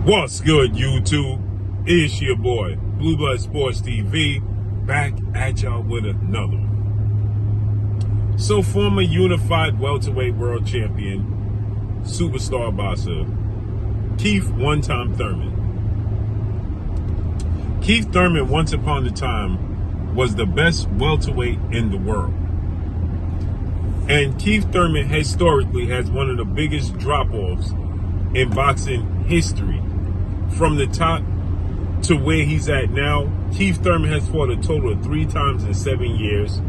What's good, YouTube? It's your boy, Blue Blood Sports TV, back at y'all with another one. So, former unified welterweight world champion, superstar boxer, Keith one-time Thurman. Keith Thurman, once upon a time, was the best welterweight in the world. And Keith Thurman historically has one of the biggest drop-offs in boxing history. From the top to where he's at now, Keith Thurman has fought a total of 3 times in 7 years.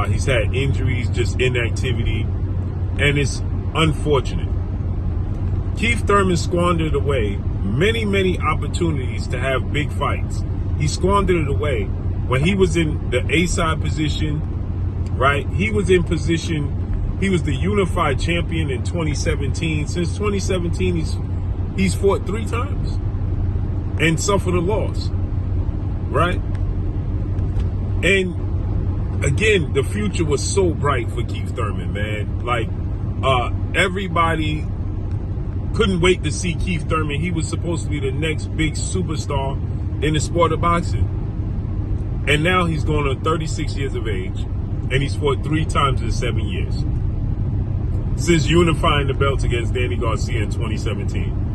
He's had injuries, just inactivity, and it's unfortunate. Keith Thurman squandered away many opportunities to have big fights. He squandered it away when he was in the A-side position, right? He was in position, he was the unified champion in 2017. Since 2017, he's fought 3 times and suffered a loss, right? And again, the future was so bright for Keith Thurman, man. Like, everybody couldn't wait to see Keith Thurman. He was supposed to be the next big superstar in the sport of boxing. And now he's going on 36 years of age, and he's fought 3 times in 7 years. Since unifying the belts against Danny Garcia in 2017.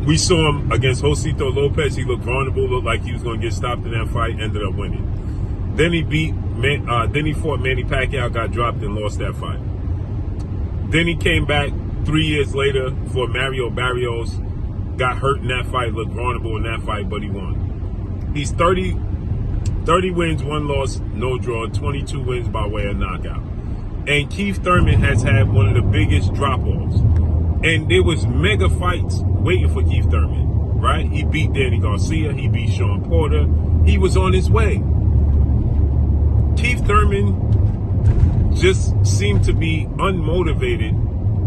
We saw him against Josito Lopez. He looked vulnerable, looked like he was going to get stopped in that fight, ended up winning. Then he fought Manny Pacquiao, got dropped and lost that fight. Then he came back 3 years later for Mario Barrios, got hurt in that fight, looked vulnerable in that fight, but he won. He's 30 wins, 1 loss, no draw, 22 wins by way of knockout. And Keith Thurman has had one of the biggest drop-offs. And there was mega fights waiting for Keith Thurman, right? He beat Danny Garcia. He beat Shawn Porter. He was on his way. Keith Thurman just seemed to be unmotivated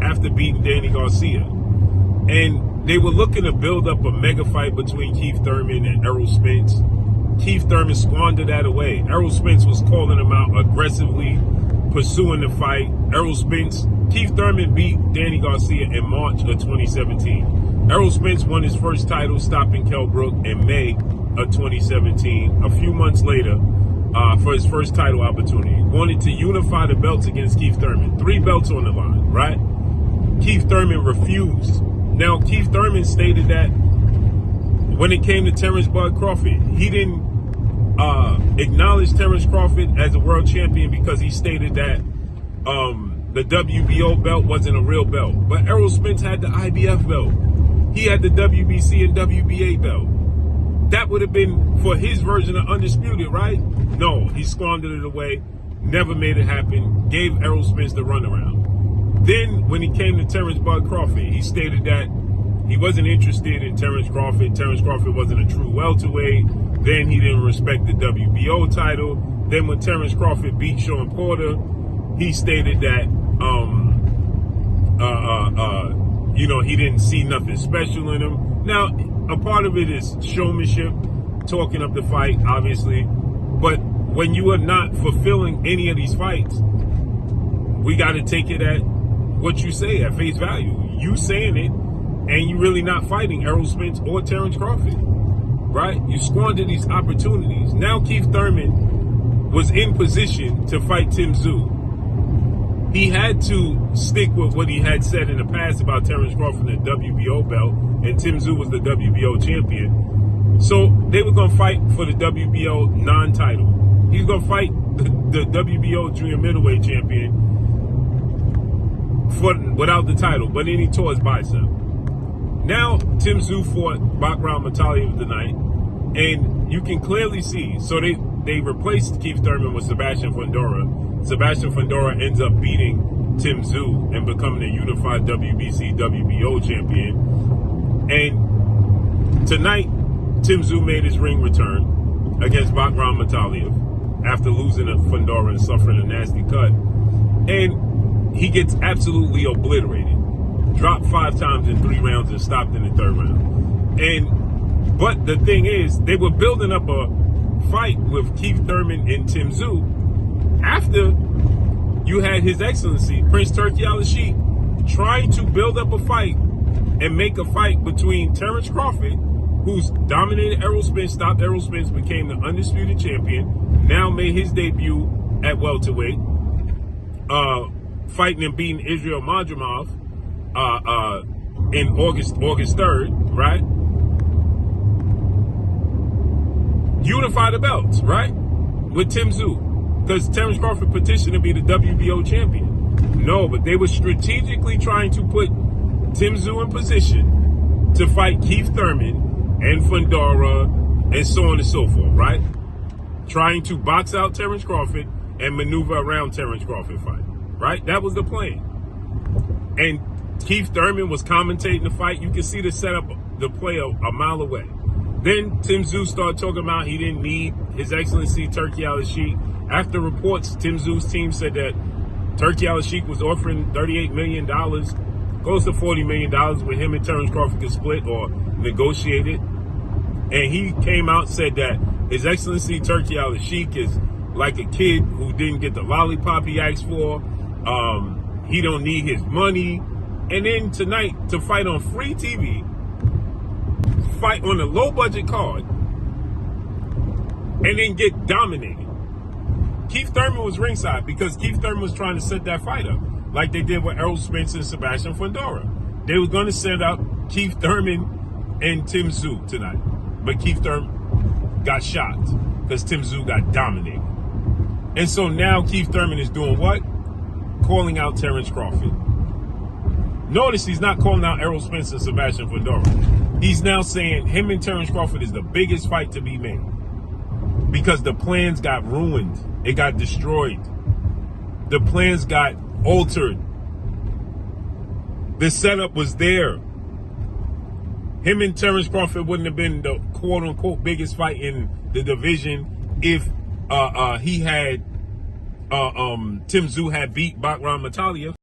after beating Danny Garcia. And they were looking to build up a mega fight between Keith Thurman and Errol Spence. Keith Thurman squandered that away. Errol Spence was calling him out aggressively, pursuing the fight. Keith Thurman beat Danny Garcia in March of 2017. Errol Spence won his first title, stopping Kell Brook in May of 2017. A few months later, for his first title opportunity, wanted to unify the belts against Keith Thurman. 3 belts on the line, right? Keith Thurman refused. Now, Keith Thurman stated that when it came to Terence Crawford, he didn't acknowledge Terence Crawford as a world champion because he stated that the WBO belt wasn't a real belt. But Errol Spence had the IBF belt. He had the WBC and WBA belt. That would have been for his version of undisputed, right? No, he squandered it away, never made it happen, gave Errol Spence the runaround. Then, when he came to Terence Crawford, he stated that he wasn't interested in Terence Crawford. Terence Crawford wasn't a true welterweight. Then he didn't respect the WBO title. Then when Terence Crawford beat Shawn Porter, he stated that he didn't see nothing special in him. Now, a part of it is showmanship, talking up the fight, obviously. But when you are not fulfilling any of these fights, we got to take it at what you say, at face value. You saying it, and you really not fighting Errol Spence or Terence Crawford, right? You squander these opportunities. Now Keith Thurman was in position to fight Tszyu. He had to stick with what he had said in the past about Terence Crawford and the WBO belt, and Tszyu was the WBO champion. So they were going to fight for the WBO non-title. He's going to fight the WBO junior middleweight champion without the title, but then he tore his bicep. Now, Tszyu fought Bakram Mataliev tonight, and you can clearly see, so they replaced Keith Thurman with Sebastian Fundora. Sebastian Fundora ends up beating Tszyu and becoming a unified WBC, WBO champion. And tonight, Tszyu made his ring return against Bakram Mataliev after losing to Fundora and suffering a nasty cut. And he gets absolutely obliterated. Dropped 5 times in 3 rounds and stopped in the 3rd round. But the thing is, they were building up a fight with Keith Thurman and Tszyu after you had His Excellency Prince Turki Al-Rashid trying to build up a fight and make a fight between Terence Crawford, who's dominated Errol Spence, stopped Errol Spence, became the undisputed champion, now made his debut at welterweight, fighting and beating Israel Madrimov in August 3rd, right? Unify the belts, right? With Tszyu. Because Terence Crawford petitioned to be the WBO champion. No, but they were strategically trying to put Tszyu in position to fight Keith Thurman and Fundora and so on and so forth, right? Trying to box out Terence Crawford and maneuver around Terence Crawford fight, right? That was the plan. And Keith Thurman was commentating the fight. You can see the setup, the play a mile away. Then Tszyu started talking about he didn't need His Excellency Turki Al-Sheikh. After reports, Tszyu's team said that Turki Al-Sheikh was offering $38 million, close to $40 million, with him and Terence Crawford could split or negotiate it. And he came out and said that His Excellency Turki Al-Sheikh is like a kid who didn't get the lollipop he asked for. He don't need his money. And then tonight, to fight on free TV, fight on a low budget card, and then get dominated. Keith Thurman was ringside because Keith Thurman was trying to set that fight up like they did with Errol Spence and Sebastian Fundora. They were going to set up Keith Thurman and Tszyu tonight. But Keith Thurman got shot because Tszyu got dominated. And so now Keith Thurman is doing what? Calling out Terence Crawford. Notice he's not calling out Errol Spence and Sebastian Fundora. He's now saying him and Terence Crawford is the biggest fight to be made. Because the plans got ruined. It got destroyed. The plans got altered. The setup was there. Him and Terence Crawford wouldn't have been the quote-unquote biggest fight in the division if Tszyu had beat Bakram Mataliev.